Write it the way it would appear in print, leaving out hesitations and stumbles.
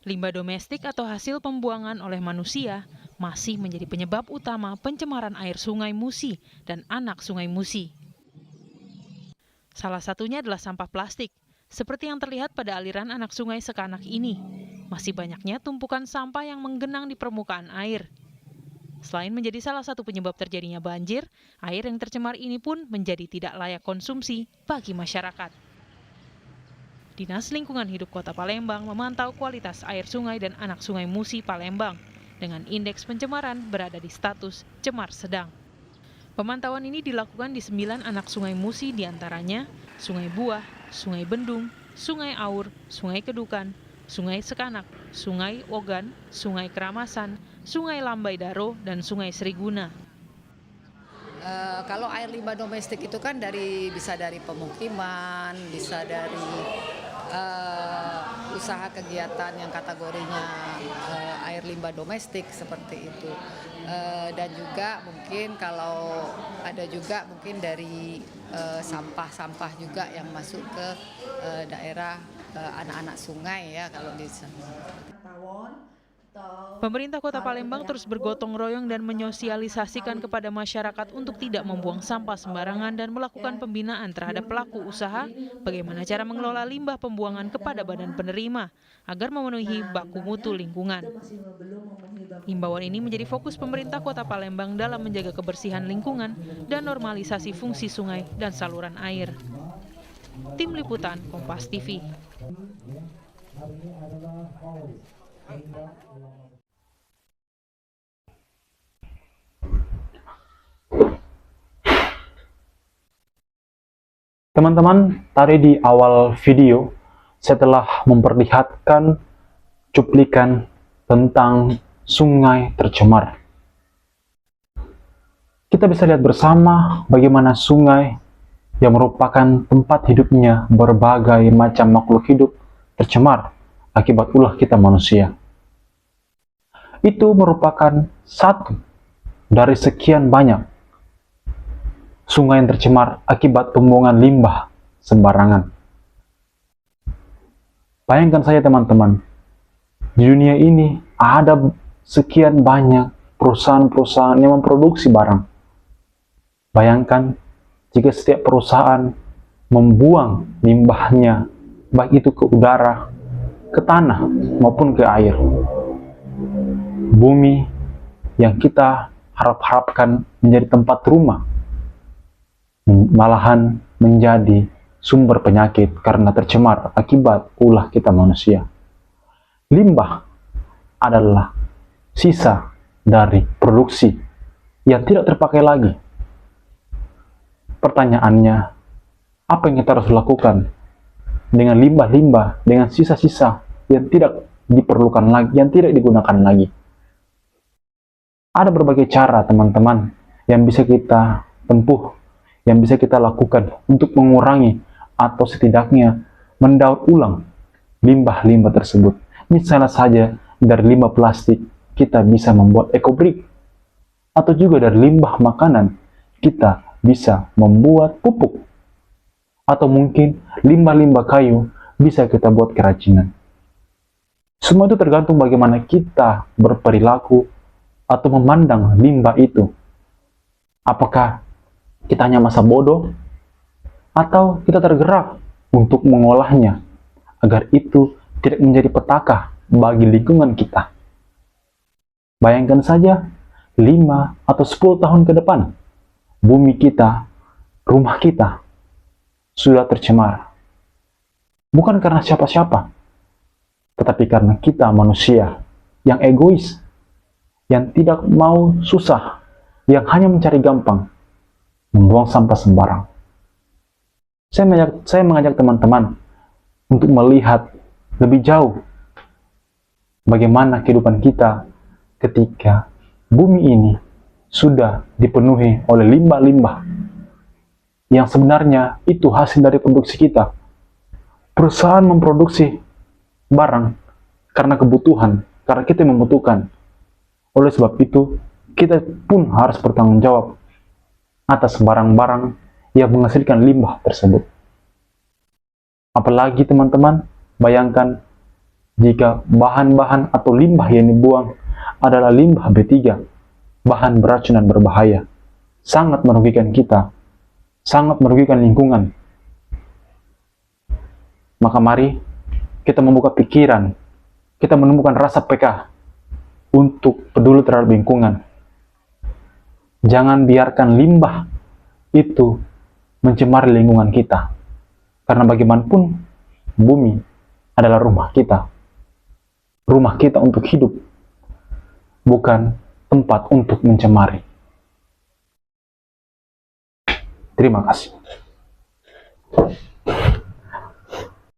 Limbah domestik atau hasil pembuangan oleh manusia masih menjadi penyebab utama pencemaran air Sungai Musi dan anak Sungai Musi. Salah satunya adalah sampah plastik, seperti yang terlihat pada aliran anak sungai Sekanak ini. Masih banyaknya tumpukan sampah yang menggenang di permukaan air. Selain menjadi salah satu penyebab terjadinya banjir, air yang tercemar ini pun menjadi tidak layak konsumsi bagi masyarakat. Dinas Lingkungan Hidup Kota Palembang memantau kualitas air sungai dan anak Sungai Musi Palembang dengan indeks pencemaran berada di status cemar sedang. Pemantauan ini dilakukan di 9 anak Sungai Musi, diantaranya Sungai Buah, Sungai Bendung, Sungai Aur, Sungai Kedukan, Sungai Sekanak, Sungai Ogan, Sungai Keramasan, Sungai Lambai Daro, dan Sungai Seriguna. Kalau air limbah domestik itu kan bisa dari pemukiman, bisa dari usaha kegiatan yang kategorinya air limbah domestik seperti itu. Dan juga mungkin kalau ada juga mungkin dari sampah-sampah juga yang masuk ke daerah anak-anak sungai ya kalau di sana. Pemerintah Kota Palembang terus bergotong royong dan menyosialisasikan kepada masyarakat untuk tidak membuang sampah sembarangan dan melakukan pembinaan terhadap pelaku usaha bagaimana cara mengelola limbah pembuangan kepada badan penerima agar memenuhi baku mutu lingkungan. Himbauan ini menjadi fokus pemerintah Kota Palembang dalam menjaga kebersihan lingkungan dan normalisasi fungsi sungai dan saluran air. Tim Liputan Kompas TV. Teman-teman, tadi di awal video saya telah memperlihatkan cuplikan tentang sungai tercemar. Kita bisa lihat bersama bagaimana sungai yang merupakan tempat hidupnya berbagai macam makhluk hidup tercemar akibat ulah kita manusia. Itu merupakan satu dari sekian banyak sungai yang tercemar akibat pembuangan limbah sembarangan. Bayangkan saja teman-teman, di dunia ini ada sekian banyak perusahaan-perusahaan yang memproduksi barang. Bayangkan jika setiap perusahaan membuang limbahnya, baik itu ke udara, ke tanah, maupun ke air. Bumi yang kita harap-harapkan menjadi tempat rumah, malahan menjadi sumber penyakit karena tercemar akibat ulah kita manusia. Limbah adalah sisa dari produksi yang tidak terpakai lagi. Pertanyaannya, apa yang kita harus lakukan dengan limbah-limbah, dengan sisa-sisa yang tidak diperlukan lagi, yang tidak digunakan lagi? Ada berbagai cara teman-teman yang bisa kita tempuh, yang bisa kita lakukan untuk mengurangi atau setidaknya mendaur ulang limbah-limbah tersebut. Misalnya saja dari limbah plastik kita bisa membuat ekobrik, atau juga dari limbah makanan kita bisa membuat pupuk, atau mungkin limbah-limbah kayu bisa kita buat kerajinan. Semua itu tergantung bagaimana kita berperilaku atau memandang limbah itu. Apakah kita hanya masa bodoh, atau kita tergerak untuk mengolahnya agar itu tidak menjadi petaka bagi lingkungan kita. Bayangkan saja 5 atau 10 tahun ke depan, bumi kita, rumah kita sudah tercemar. Bukan karena siapa-siapa, tetapi karena kita manusia yang egois, yang tidak mau susah, yang hanya mencari gampang, membuang sampah sembarang. Saya mengajak teman-teman untuk melihat lebih jauh bagaimana kehidupan kita ketika bumi ini sudah dipenuhi oleh limbah-limbah yang sebenarnya itu hasil dari produksi kita. Perusahaan memproduksi barang karena kebutuhan, karena kita membutuhkan. Oleh sebab itu, kita pun harus bertanggung jawab atas barang-barang yang menghasilkan limbah tersebut. Apalagi teman-teman, bayangkan jika bahan-bahan atau limbah yang dibuang adalah limbah B3, bahan beracun dan berbahaya, sangat merugikan kita, sangat merugikan lingkungan. Maka mari kita membuka pikiran, kita menemukan rasa peka untuk peduli terhadap lingkungan. Jangan biarkan limbah itu mencemari lingkungan kita. Karena bagaimanapun, bumi adalah rumah kita. Rumah kita untuk hidup, bukan tempat untuk mencemari. Terima kasih.